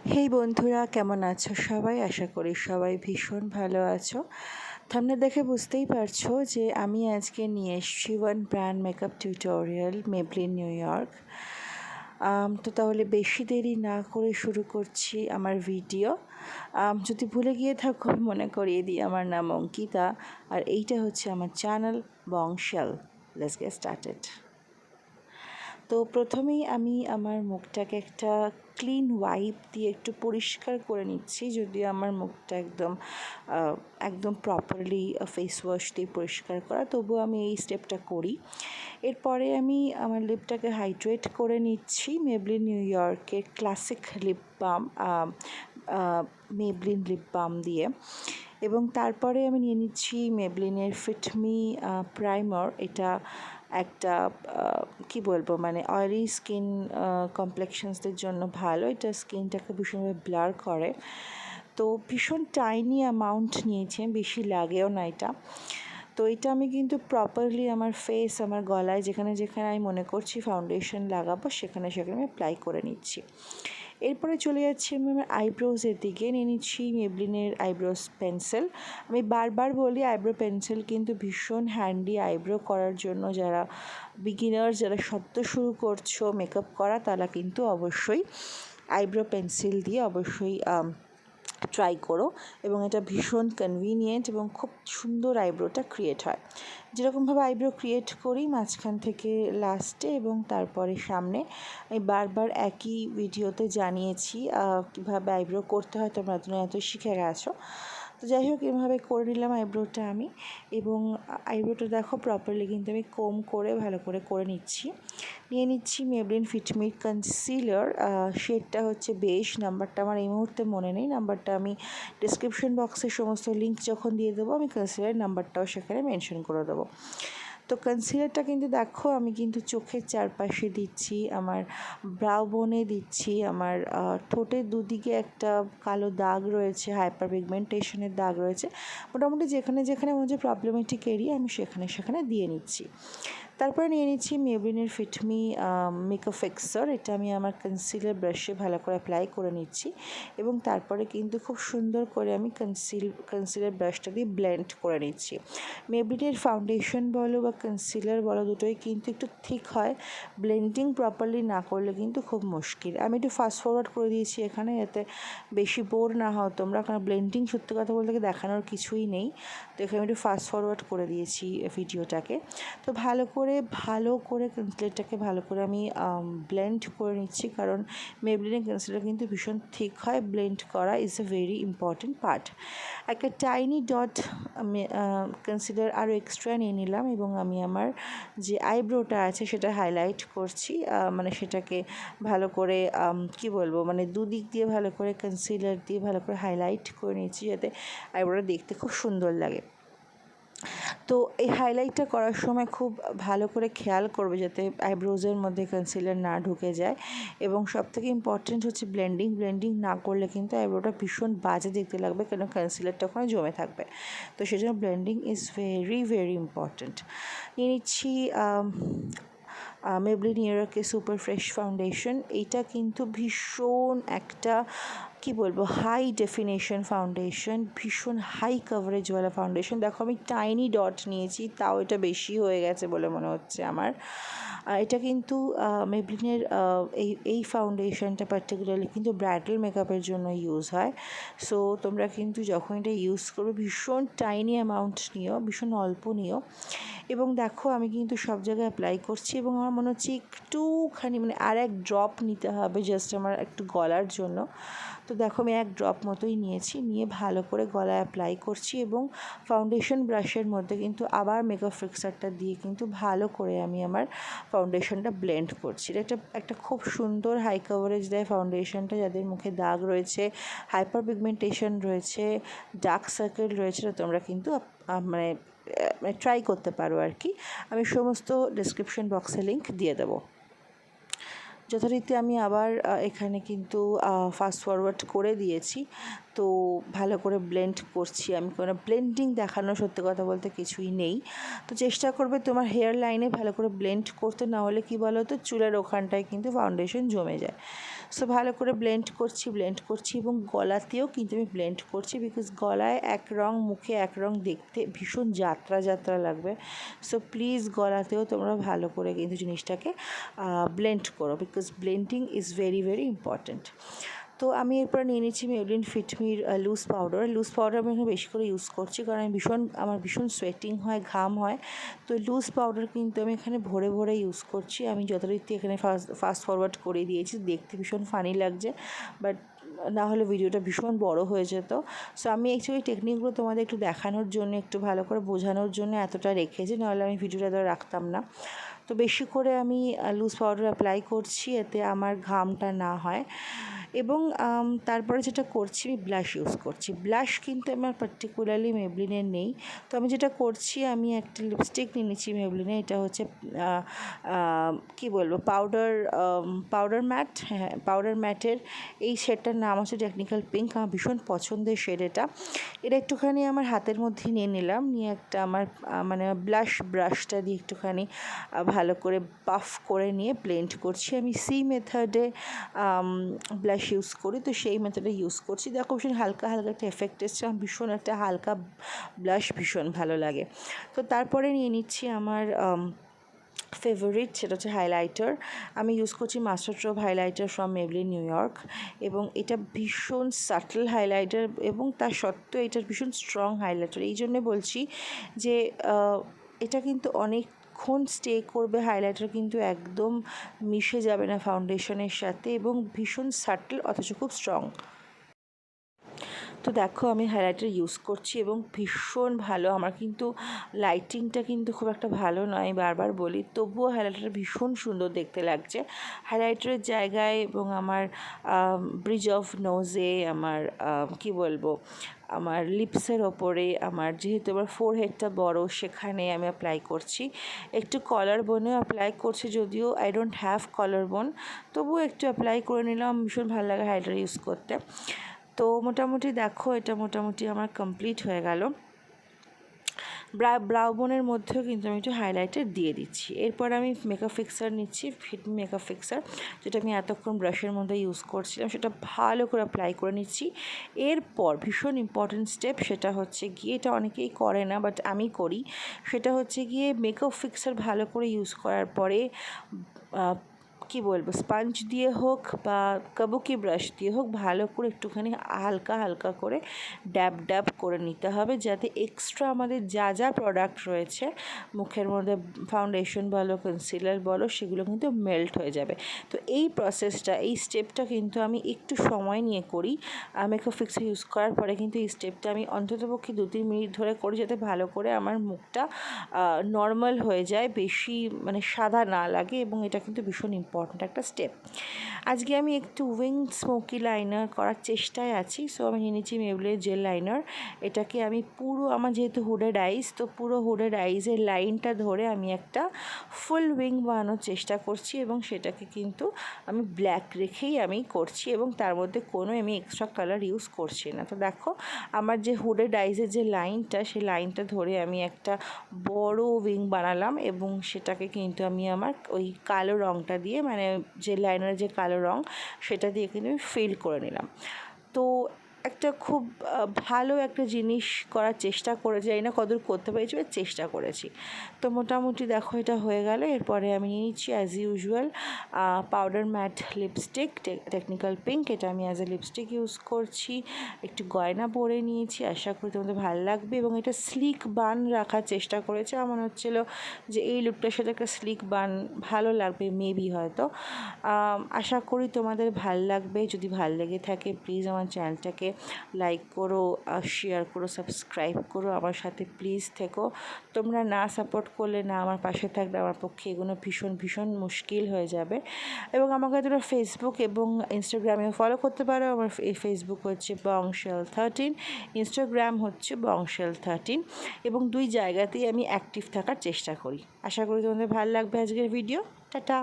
হেই বন্ধুরা, কেমন আছো সবাই? আশা করি সবাই ভীষণ ভালো আছো। থাম্বনেল দেখে বুঝতেই পারছো যে আমি আজকে নিয়ে এসেছি one brand makeup tutorial Maybelline new York. তো তাহলে বেশি দেরি না করে শুরু করছি আমার ভিডিও। যদি ভুলে গিয়ে থাকো আমি মনে করিয়ে দিই, আমার নাম অঙ্কিতা আর এইটা হচ্ছে আমার channel Bangshal. Let's get started. তো প্রথমেই আমি আমার মুখটাকে একটা ক্লিন ওয়াইপ দিয়ে একটু পরিষ্কার করে নিচ্ছি, যদিও আমার মুখটা একদম প্রপারলি ফেস ওয়াশ দিয়ে পরিষ্কার করা, তবুও আমি এই স্টেপটা করি। এরপরে আমি আমার লিপটাকে হাইড্রেট করে নিচ্ছি মেবলিন নিউ ইয়র্কের classic lip balm, Maybelline lip balm দিয়ে। এবং তারপরে আমি নিয়ে নিচ্ছি মেবলিনের ফিটমি প্রাইমার। এটা একটা কি বলবো, মানে অয়েলি স্কিন কমপ্লেকশনসদের জন্য ভালো। এটা স্কিনটাকে ভীষণভাবে ব্লার করে। তো ভীষণ টাইনি অ্যামাউন্ট নিয়েছি, বেশি লাগেও না এটা। তো এটা আমি কিন্তু প্রপারলি আমার ফেস, আমার গলায় যেখানে যেখানে আমি মনে করছি ফাউন্ডেশন লাগাবো সেখানে সেখানে আমি অ্যাপ্লাই করে নিচ্ছি। এরপরে চলে যাচ্ছি আমি আমার আইব্রোজের দিকে। নিয়ে নিচ্ছি মেবলিনের আইব্রোজ পেন্সিল। আমি বারবার বলি আইব্রো পেন্সিল কিন্তু ভীষণ হ্যান্ডি আইব্রো করার জন্য। যারা বিগিনার, যারা সদ্য শুরু করছো মেকআপ করা, তারা কিন্তু অবশ্যই আইব্রো পেন্সিল দিয়ে অবশ্যই ট্রাই করো। এবং এটা ভীষণ কনভিনিয়েন্ট এবং খুব সুন্দর আইব্রোটা ক্রিয়েট হয়। যেরকমভাবে আইব্রো ক্রিয়েট করি মাঝখান থেকে লাস্টে এবং তারপরে সামনে, আমি বারবার একই ভিডিওতে জানিয়েছি কীভাবে আইব্রো করতে হয়, তোমরা এত শিখে গেছো। তো যাই হোক, এভাবে করে নিলাম আইব্রোটা আমি। এবং আইব্রোটা দেখো প্রপারলি কিন্তু আমি কোম করে ভালো করে নিচ্ছি। নিয়ে নিচ্ছি মেবলিন ফিটমির কনসিলার। শেডটা হচ্ছে বেশ, নাম্বারটা আমার এই মুহূর্তে মনে নেই। নাম্বারটা আমি ডিসক্রিপশন বক্সে সমস্ত লিঙ্ক যখন দিয়ে দেবো, আমি কনসিলার নাম্বারটাও সেখানে মেনশন করে দেবো। তো কনসিলারটা কিন্তু দেখো আমি কিন্তু চোখের চারপাশে দিচ্ছি, আমার ব্রাউ বোনে দিচ্ছি, আমার ঠোঁটের দুদিকে একটা কালো দাগ রয়েছে, হাইপার পিগমেন্টেশনের দাগ রয়েছে। মোটামুটি যেখানে যেখানে মনে হচ্ছে প্রবলেমেটিক এরিয়া আমি সেখানে দিয়ে নিচ্ছি। তারপরে নিয়ে নিচ্ছি মেবলিনের ফিটমি মেকআপ ফিক্সার। এটা আমি আমার কনসিলার ব্রাশে ভালো করে অ্যাপ্লাই করে নিচ্ছি এবং তারপরে কিন্তু খুব সুন্দর করে আমি কনসিলার ব্রাশটা দিয়ে ব্লেন্ড করে নিচ্ছি। মেবলিনের ফাউন্ডেশন বলো বা কনসিলার বলো, দুটোই কিন্তু একটু থিক হয়। ব্লেন্ডিং প্রপারলি না করলে কিন্তু খুব মুশকিল। আমি একটু ফাস্ট ফরওয়ার্ড করে দিয়েছি এখানে, যাতে বেশি বোর না হও তোমরা, কারণ ব্লেন্ডিং সত্যি কথা বলতে দেখানোর কিছুই নেই। তো এখানে একটু ফাস্ট ফরওয়ার্ড করে দিয়েছি ভিডিওটাকে। তো ভালো করে কনসিলারটাকে ভালো করে আমি ব্লেন্ড করে নিচ্ছি, কারণ মেবলিনের কনসিলার কিন্তু ভীষণ থিক হয়। ব্লেন্ড করা is a very important part. একটা টাইনি ডট আমি কনসিলার আরও এক্সট্রা নিয়ে নিলাম এবং আমি আমার যে আইব্রোটা আছে সেটা হাইলাইট করছি। মানে সেটাকে ভালো করে কি বলবো, মানে দুদিক দিয়ে ভালো করে কনসিলার দিয়ে ভালো করে হাইলাইট করে নিচ্ছি, যাতে আইব্রোটা দেখতে খুব সুন্দর লাগে। তো এই হাইলাইটটা করার সময় খুব ভালো করে খেয়াল করবে যাতে আইব্রোজের মধ্যে কনসিলার না ঢুকে যায়। এবং সবথেকে ইম্পর্টেন্ট হচ্ছে ব্লেন্ডিং না করলে কিন্তু আইব্রোটা ভীষণ বাজে দেখতে লাগবে, কেন কনসিলারটা ওখানে জমে থাকবে। তো সেজন্য blending is very very important. নিয়ে নিচ্ছি মেবলিন নিউ ইয়র্কের সুপার ফ্রেশ ফাউন্ডেশন। এইটা কিন্তু ভীষণ একটা কি বলবো, হাই ডেফিনেশন ফাউন্ডেশন, ভীষণ হাই কভারেজওয়ালা ফাউন্ডেশন। দেখো আমি টাইনি ডট নিয়েছি, তাও এটা বেশি হয়ে গেছে বলে মনে হচ্ছে আমার। এটা কিন্তু মেবলিনের এই ফাউন্ডেশনটা পার্টিকুলারলি কিন্তু ব্রাইডাল মেকআপের জন্য ইউজ হয়। সো তোমরা কিন্তু যখন এটা ইউজ করো ভীষণ টাইনি অ্যামাউন্ট নিও, ভীষণ অল্প নিও। এবং দেখো আমি কিন্তু সব জায়গায় অ্যাপ্লাই করছি এবং আমার মনে হচ্ছে একটুখানি, মানে আর এক ড্রপ নিতে হবে জাস্ট আমার একটু গলার জন্য। তো দেখো আমি এক ড্রপ মতোই নিয়েছি, নিয়ে ভালো করে গলায় অ্যাপ্লাই করছি এবং ফাউন্ডেশন ব্রাশের মধ্যে কিন্তু আবার মেকআপ ফিক্সারটা দিয়ে কিন্তু ভালো করে আমি আমার ফাউন্ডেশনটা ব্লেন্ড করছি। এটা একটা খুব সুন্দর হাই কভারেজ দেয় ফাউন্ডেশনটা, যাদের মুখে দাগ রয়েছে, হাইপার পিগমেন্টেশন রয়েছে, ডার্ক সার্কেল রয়েছে, তোমরা কিন্তু মানে ট্রাই করতে পারো আর কি। আমি সমস্ত ডেসক্রিপশন বক্সে লিঙ্ক দিয়ে দেবো। যথারীতি আমি আবার এখানে কিন্তু ফাস্ট ফরওয়ার্ড করে দিয়েছি। তো ভালো করে ব্লেন্ড করছি আমি, কোনো ব্লেন্ডিং দেখানো সত্যি কথা বলতে কিছুই নেই। তো চেষ্টা করবে তোমার হেয়ার লাইনে ভালো করে ব্লেন্ড করতে, না হলে কী বলো তো চুলের ওখানটায় কিন্তু ফাউন্ডেশন জমে যায়। সো ভালো করে ব্লেন্ড করছি এবং গলাতেও কিন্তু আমি ব্লেন্ড করছি, বিকজ গলায় এক রং মুখে এক রং দেখতে ভীষণ যাত্রা লাগবে। সো প্লিজ গলাতেও তোমরা ভালো করে কিন্তু জিনিসটাকে ব্লেন্ড করো, because blending is very important. তো আমি এরপর নিয়ে নিচ্ছি মেবলিন ফিটমির লুজ পাউডার আমি এখানে বেশি করে ইউজ করছি, কারণ আমার ভীষণ সোয়েটিং হয়, ঘাম হয়। তো লুজ পাউডার কিন্তু আমি এখানে ভরে ইউজ করছি। আমি যথারীতি এখানে ফাস্ট ফরওয়ার্ড করে দিয়েছি, দেখতে ভীষণ ফানি লাগছে, বাট না হলে ভিডিওটা ভীষণ বড় হয়ে যেত। সো আমি অ্যাকচুয়ালি টেকনিকগুলো তোমাদের একটু দেখানোর জন্য, একটু ভালো করে বোঝানোর জন্য এতটা রেখেছি, নাহলে আমি ভিডিওটা ধরে রাখতাম না। তো বেশি করে আমি লুজ পাউডার অ্যাপ্লাই করছি, এতে আমার ঘামটা না হয়। এবং তারপরে যেটা করছি, আমি ব্লাশ ইউজ করছি। ব্লাশ কিন্তু আমার পার্টিকুলারলি মেবলিনের নেই। তো আমি যেটা করছি, আমি একটা লিপস্টিক নিয়ে নিচ্ছি মেবলিনের, এটা হচ্ছে কী বলবো, পাউডার ম্যাট। হ্যাঁ, পাউডার ম্যাটের এই শেডটার নাম হচ্ছে টেকনিক্যাল পিঙ্ক। আমার ভীষণ পছন্দের শেড এটা একটুখানি আমার হাতের মধ্যে নিয়ে নিলাম, নিয়ে একটা আমার মানে ব্রাশটা দিয়ে একটুখানি ভালো করে পাফ করে নিয়ে ব্লেন্ড করছি। আমি সি মেথডে ব্লাশ ইউজ করি, তো সেই মেথডে ইউজ করছি। দেখো ভীষণ হালকা একটা এফেক্ট এসছে, আমার ভীষণ একটা হালকা ব্লাশ ভীষণ ভালো লাগে। তো তারপরে নিয়ে নিচ্ছি আমার ফেভারিট, সেটা হচ্ছে হাইলাইটার। আমি ইউজ করছি master strobe highlighter from Maybelline new York, এবং এটা ভীষণ সাটল হাইলাইটার, এবং তার সত্ত্বেও এটার ভীষণ স্ট্রং হাইলাইটার। এই জন্যে বলছি যে এটা কিন্তু অনেকক্ষণ স্টে করবে, হাইলাইটার কিন্তু একদম মিশে যাবে না ফাউন্ডেশনের সাথে, এবং ভীষণ সাটল অথচ খুব স্ট্রং। তো দেখো আমি হাইলাইটার ইউজ করছি এবং ভীষণ ভালো। আমার কিন্তু লাইটিংটা কিন্তু খুব একটা ভালো নয়, বারবার বলি, তবুও হাইলাইটারটা ভীষণ সুন্দর দেখতে লাগছে হাইলাইটারের জায়গায়। এবং আমার ব্রিজ অফ নোজে, আমার কি বলবো, আমার লিপসের ওপরে, আমার যেহেতু আমার ফোরহেডটা বড়, সেখানে আমি অ্যাপ্লাই করছি। একটু কলার বোনেও অ্যাপ্লাই করছি, যদিও আই ডোন্ট হ্যাভ কলার বোন, তবুও একটু অ্যাপ্লাই করে নিলাম। ভীষণ ভালো লাগে হাইলাইটার ইউজ করতে। তো মোটামুটি দেখো এটা মোটামুটি আমার কমপ্লিট হয়ে গেল। ব্রাউ বোনের মধ্যেও কিন্তু আমি একটু হাইলাইটার দিয়ে দিচ্ছি। এরপর আমি মেকআপ ফিক্সার নিচ্ছি, ফিটমি মেকআপ ফিক্সার, যেটা আমি এতক্ষণ ব্রাশের মধ্যে ইউজ করছিলাম, সেটা ভালো করে অ্যাপ্লাই করে নিচ্ছি। এরপর ভীষণ ইম্পর্টেন্ট স্টেপ, সেটা হচ্ছে গিয়ে, এটা অনেকেই করে না বাট আমি করি, সেটা হচ্ছে গিয়ে মেকআপ ফিক্সার ভালো করে ইউজ করার পরে কি বলবো, স্পঞ্জ দিয়ে হোক বা কাবুকি ব্রাশ দিয়ে হোক, ভালো করে একটুখানি হালকা করে ড্যাব করে নিতে হবে, যাতে এক্সট্রা আমাদের যা প্রোডাক্ট রয়েছে মুখের মধ্যে, ফাউন্ডেশন বলো, কনসিলার বলো, সেগুলো কিন্তু মেল্ট হয়ে যাবে। তো এই প্রসেসটা, এই স্টেপটা কিন্তু আমি একটু সময় নিয়ে করি। মেকআপ ফিক্সার ইউজ করার পরে কিন্তু এই স্টেপটা আমি অন্ততপক্ষে 2-3 মিনিট ধরে করি, যাতে ভালো করে আমার মুখটা নর্মাল হয়ে যায়, বেশি মানে সাদা না লাগে, এবং এটা কিন্তু ভীষণ ইম্পর্টেন্ট একটা স্টেপ। আজকে আমি একটু উইং স্মোকি লাইনার করার চেষ্টায় আছি। সো আমি নিয়ে নিচ্ছি মেবলিনের জেল লাইনার। এটাকে আমি পুরো, আমার যেহেতু হুডেড আইস, তো পুরো হুডেড আইসের লাইনটা ধরে আমি একটা ফুল উইং বানানোর চেষ্টা করছি, এবং সেটাকে কিন্তু আমি ব্ল্যাক রেখেই আমি করছি, এবং তার মধ্যে কোনো আমি এক্সট্রা কালার ইউজ করছি না। তো দেখো আমার যে হুডেড আইসের যে লাইনটা, সেই লাইনটা ধরে আমি একটা বড় উইং বানালাম, এবং সেটাকে কিন্তু আমি আমার ওই কালো রঙটা দিয়ে, মানে যে লাইনারের যে কালো রঙ, সেটা দিয়ে কিন্তু আমি ফিল করে নিলাম। তো একটা খুব ভালো একটা জিনিস করার চেষ্টা করে, যাই না কতদূর করতে পেরেছি, চেষ্টা করেছি। তো মোটামুটি দেখো এটা হয়ে গেল। এরপরে আমি নিয়ে নিচ্ছি as usual powder mat lipstick, technical pink. এটা আমি অ্যাজ এ লিপস্টিক ইউজ করছি। একটু গয়না পরে নিয়েছি, আশা করি তোমাদের ভালো লাগবে। এবং এটা স্লিক বান রাখার চেষ্টা করেছি, আমার হচ্ছিল যে এই লুকটার সাথে একটা স্লিক বান ভালো লাগবে, মেবি হয়তো। আশা করি তোমাদের ভালো লাগবে। যদি ভালো লেগে থাকে প্লিজ আমার চ্যানেলটাকে লাইক করো, শেয়ার করো, সাবস্ক্রাইব করো, আমার সাথে প্লিজ থেকো। তোমরা না সাপোর্ট করলে, না আমার পাশে থাকলে, আমার পক্ষে এগুলো ভীষণ মুশকিল হয়ে যাবে। এবং আমাকে তোমরা ফেসবুক এবং ইনস্টাগ্রামেও ফলো করতে পারো। আমার ফেসবুক হচ্ছে bongshell13, ইনস্টাগ্রাম হচ্ছে bongshell13, এবং 2 জায়গাতেই আমি অ্যাক্টিভ থাকার চেষ্টা করি। আশা করি তোমাদের ভালো লাগবে আজকের ভিডিও। টাটা।